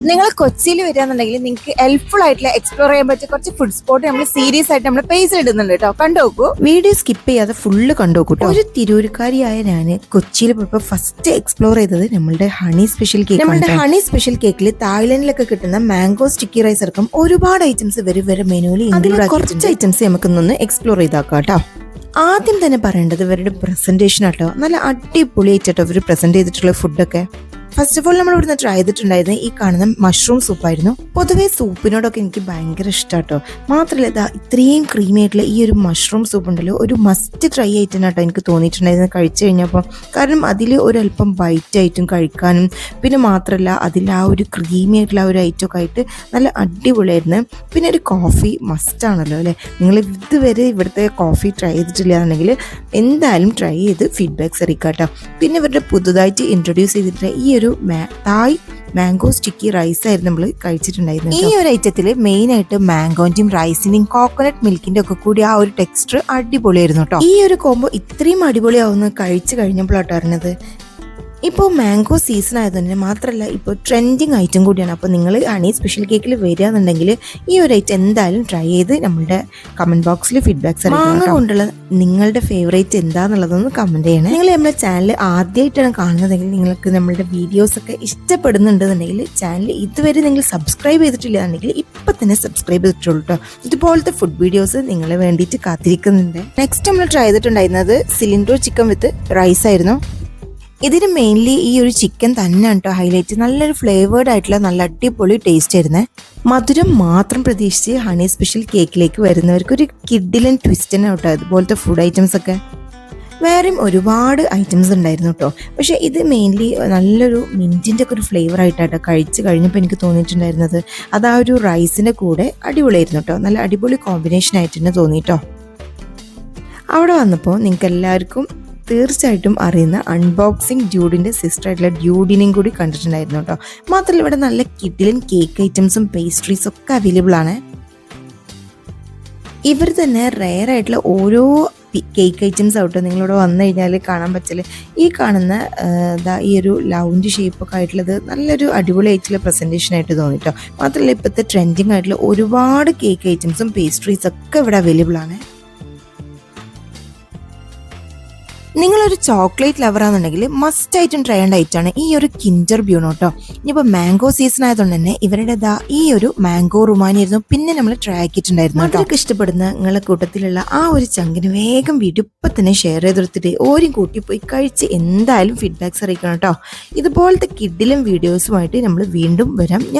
നിങ്ങൾ കൊച്ചിയിൽ വരികയാണെന്നുണ്ടെങ്കിൽ നിങ്ങൾക്ക് ഹെൽപ്ഫുൾ ആയിട്ടുള്ള എക്സ്പ്ലോർ ചെയ്യാൻ പറ്റിയ കുറച്ച് ഫുഡ് സ്പോട്ട് നമ്മൾ സീരീസ് ആയിട്ട് നമ്മൾ പേജിൽ ഇടുന്നുണ്ട് കേട്ടോ. കണ്ടുനോക്കൂ. വീഡിയോ സ്കിപ്പ് ചെയ്യാതെ ഫുള്ള് കണ്ടുനോക്കൂ. ഒരു തിരൂരുകാരിയായ ഞാൻ കൊച്ചിയിൽ പോയപ്പോൾ ഫസ്റ്റ് എക്സ്പ്ലോർ ചെയ്തത് നമ്മളുടെ ഹണി സ്പെഷ്യൽ കേക്ക്. നമ്മുടെ ഹണി സ്പെഷ്യൽ കേക്കിൽ തായ്ലൻഡിലൊക്കെ കിട്ടുന്ന മാംഗോ സ്റ്റിക്കി റൈസ് അടക്കം ഒരുപാട് ഐറ്റംസ് വരെ മെനുവിൽ ഇൻക്ലൂഡ് ആക്കി. കുറച്ച് ഐറ്റംസ് നമുക്കൊന്ന് എക്സ്പ്ലോർ ചെയ്താക്കാം കേട്ടോ. ആദ്യം തന്നെ പറയേണ്ടത് ഇവരുടെ പ്രസന്റേഷൻ ആട്ടോ. നല്ല അടിപൊളിയായിട്ടോ ഇവർ പ്രസന്റ് ചെയ്തിട്ടുള്ള ഫുഡൊക്കെ. ഫസ്റ്റ് ഓഫ് ഓൾ നമ്മൾ ഇവിടുന്ന് ട്രൈ ചെയ്തിട്ടുണ്ടായിരുന്നത് ഈ കാണുന്ന മഷ്റൂം സൂപ്പായിരുന്നു. പൊതുവേ സൂപ്പിനോടൊക്കെ എനിക്ക് ഭയങ്കര ഇഷ്ടമാട്ടോ. മാത്രമല്ല ഇതാ ഇത്രയും ക്രീമി ആയിട്ടുള്ള ഈ ഒരു മഷ്റൂം സൂപ്പ് ഉണ്ടല്ലോ, ഒരു മസ്റ്റ് ട്രൈ ആയിട്ടാട്ടോ എനിക്ക് തോന്നിയിട്ടുണ്ടായിരുന്നു കഴിച്ചു കഴിഞ്ഞപ്പോൾ. കാരണം അതിൽ ഒരല്പം ബൈറ്റ് ആയിട്ടും കഴിക്കാനും പിന്നെ മാത്രമല്ല അതിൽ ആ ഒരു ക്രീമി ആയിട്ടുള്ള ഒരു ഐറ്റമൊക്കെ ആയിട്ട് നല്ല അടിപൊളിയായിരുന്നു. പിന്നെ ഒരു കോഫി മസ്റ്റ് ആണല്ലോ അല്ലേ. നിങ്ങൾ ഇതുവരെ ഇവിടുത്തെ കോഫി ട്രൈ ചെയ്തിട്ടില്ല എന്നുണ്ടെങ്കിൽ എന്തായാലും ട്രൈ ചെയ്ത് ഫീഡ്ബാക്ക്സ് അറിയിക്കാട്ടോ. പിന്നെ ഇവരുടെ പുതുതായിട്ട് ഇൻട്രൊഡ്യൂസ് ചെയ്തിട്ടുള്ള ഈ ഒരു തായ് മാംഗോ സ്റ്റിക്കി റൈസ് ആയിരുന്നു നമ്മൾ കഴിച്ചിട്ടുണ്ടായിരുന്നത്. ഈ ഒരു ഐറ്റത്തിൽ മെയിൻ ആയിട്ട് മാംഗോന്റെയും റൈസിന്റെയും കോക്കനട്ട് മിൽക്കിന്റെ ഒക്കെ കൂടി ആ ഒരു ടെക്സ്ചർ അടിപൊളിയായിരുന്നു കേട്ടോ. ഈ ഒരു കോംബോ ഇത്രയും അടിപൊളിയാവുന്ന കഴിച്ചു കഴിഞ്ഞപ്പോഴാട്ടോ അറിഞ്ഞത്. ഇപ്പോൾ മാംഗോ സീസൺ ആയതുകൊണ്ട് മാത്രമല്ല ഇപ്പോൾ ട്രെൻഡിങ് ഐറ്റം കൂടിയാണ്. അപ്പോൾ നിങ്ങൾ ഹണി സ്പെഷ്യൽ കേക്കിൽ വരിക എന്നുണ്ടെങ്കിൽ ഈ ഒരു ഐറ്റം എന്തായാലും ട്രൈ ചെയ്ത് നമ്മുടെ കമന്റ് ബോക്സിൽ ഫീഡ്ബാക്ക്സ് മാങ്ങ കൊണ്ടുള്ള നിങ്ങളുടെ ഫേവറേറ്റ് എന്താണെന്നുള്ളതൊന്ന് കമന്റ് ചെയ്യണേ. നിങ്ങൾ നമ്മുടെ ചാനൽ ആദ്യമായിട്ടാണ് കാണുന്നതെങ്കിൽ നിങ്ങൾക്ക് നമ്മളുടെ വീഡിയോസ് ഒക്കെ ഇഷ്ടപ്പെടുന്നുണ്ടെന്നുണ്ടെങ്കിൽ ചാനൽ ഇതുവരെ നിങ്ങൾ സബ്സ്ക്രൈബ് ചെയ്തിട്ടില്ല എന്നുണ്ടെങ്കിൽ ഇപ്പം തന്നെ സബ്സ്ക്രൈബ് ചെയ്തിട്ടുള്ളൂ കേട്ടോ. ഇതുപോലത്തെ ഫുഡ് വീഡിയോസ് നിങ്ങളെ വേണ്ടിയിട്ട് കാത്തിരിക്കുന്നുണ്ട്. നെക്സ്റ്റ് നമ്മൾ ട്രൈ ചെയ്തിട്ടുണ്ടായിരുന്നത് സിലിണ്ടർ ചിക്കൻ വിത്ത് റൈസ് ആയിരുന്നു. ഇതിന് മെയിൻലി ഈ ഒരു ചിക്കൻ തന്നെയാണ് കേട്ടോ ഹൈലൈറ്റ്. നല്ലൊരു ഫ്ലേവേർഡ് ആയിട്ടുള്ള നല്ല അടിപൊളി ടേസ്റ്റ് ആയിരുന്നേ. മധുരം മാത്രം പ്രതീക്ഷിച്ച് ഹണി സ്പെഷ്യൽ കേക്കിലേക്ക് വരുന്നവർക്ക് ഒരു കിഡിലൻ ട്വിസ്റ്റ് തന്നെ കേട്ടോ അതുപോലത്തെ ഫുഡ് ഐറ്റംസ് ഒക്കെ. വേറെയും ഒരുപാട് ഐറ്റംസ് ഉണ്ടായിരുന്നു കേട്ടോ. പക്ഷെ ഇത് മെയിൻലി നല്ലൊരു മിൻറ്റിൻ്റെ ഒക്കെ ഒരു ഫ്ലേവർ ആയിട്ടാട്ടോ കഴിച്ച് കഴിഞ്ഞപ്പോൾ എനിക്ക് തോന്നിയിട്ടുണ്ടായിരുന്നത്. അത് ആ ഒരു റൈസിൻ്റെ കൂടെ അടിപൊളിയായിരുന്നു കേട്ടോ. നല്ല അടിപൊളി കോമ്പിനേഷൻ ആയിട്ട് തന്നെ തോന്നിട്ടോ. അവിടെ വന്നപ്പോൾ നിങ്ങൾക്ക് എല്ലാവർക്കും തീർച്ചയായിട്ടും അറിയുന്ന അൺബോക്സിങ് ഡ്യൂഡിൻ്റെ സിസ്റ്റർ ആയിട്ടുള്ള ഡ്യൂഡിനെയും കൂടി കണ്ടിട്ടുണ്ടായിരുന്നു കേട്ടോ. മാത്രമല്ല ഇവിടെ നല്ല കിഡിലൻ കേക്ക് ഐറ്റംസും പേസ്ട്രീസും ഒക്കെ അവൈലബിൾ ആണ്. ഇവർ തന്നെ റെയർ ആയിട്ടുള്ള ഓരോ കേക്ക് ഐറ്റംസ് ആവട്ടെ നിങ്ങളിവിടെ വന്നു കഴിഞ്ഞാൽ കാണാൻ പറ്റില്ല. ഈ കാണുന്ന ഈ ഒരു ലൗഞ്ച് ഷേപ്പൊക്കെ ആയിട്ടുള്ളത് നല്ലൊരു അടിപൊളിയായിട്ടുള്ള പ്രസൻറ്റേഷൻ ആയിട്ട് തോന്നിട്ടോ. മാത്രമല്ല ഇപ്പോഴത്തെ ട്രെൻഡിങ് ആയിട്ടുള്ള ഒരുപാട് കേക്ക് ഐറ്റംസും പേസ്ട്രീസും ഒക്കെ ഇവിടെ അവൈലബിൾ ആണ്. നിങ്ങളൊരു ചോക്ലേറ്റ് ലവർ ആണെന്നുണ്ടെങ്കിൽ മസ്റ്റ് ആയിട്ടും ട്രൈ ചെയ്യേണ്ട ഐറ്റമാണ് ഈ ഒരു കിൻഡർ ബ്യൂണോ കേട്ടോ. ഇനിയിപ്പോൾ മാംഗോ സീസൺ ആയതുകൊണ്ട് തന്നെ ഇവരുടെ ഈ ഒരു മാംഗോ റുമാനി ആയിരുന്നു പിന്നെ നമ്മൾ ട്രൈ ആക്കിയിട്ടുണ്ടായിരുന്നു. അതൊക്കെ ഇഷ്ടപ്പെടുന്ന നിങ്ങളെ കൂട്ടത്തിലുള്ള ആ ഒരു ചങ്കിന് വേഗം വീഡിയോ ഇപ്പം തന്നെ ഷെയർ ചെയ്തെടുത്തിട്ട് ഓരും കൂട്ടി പോയി കഴിച്ച് എന്തായാലും ഫീഡ്ബാക്ക്സ് അറിയിക്കണം കേട്ടോ. ഇതുപോലത്തെ കിഡിലും വീഡിയോസുമായിട്ട് നമ്മൾ വീണ്ടും വരാം.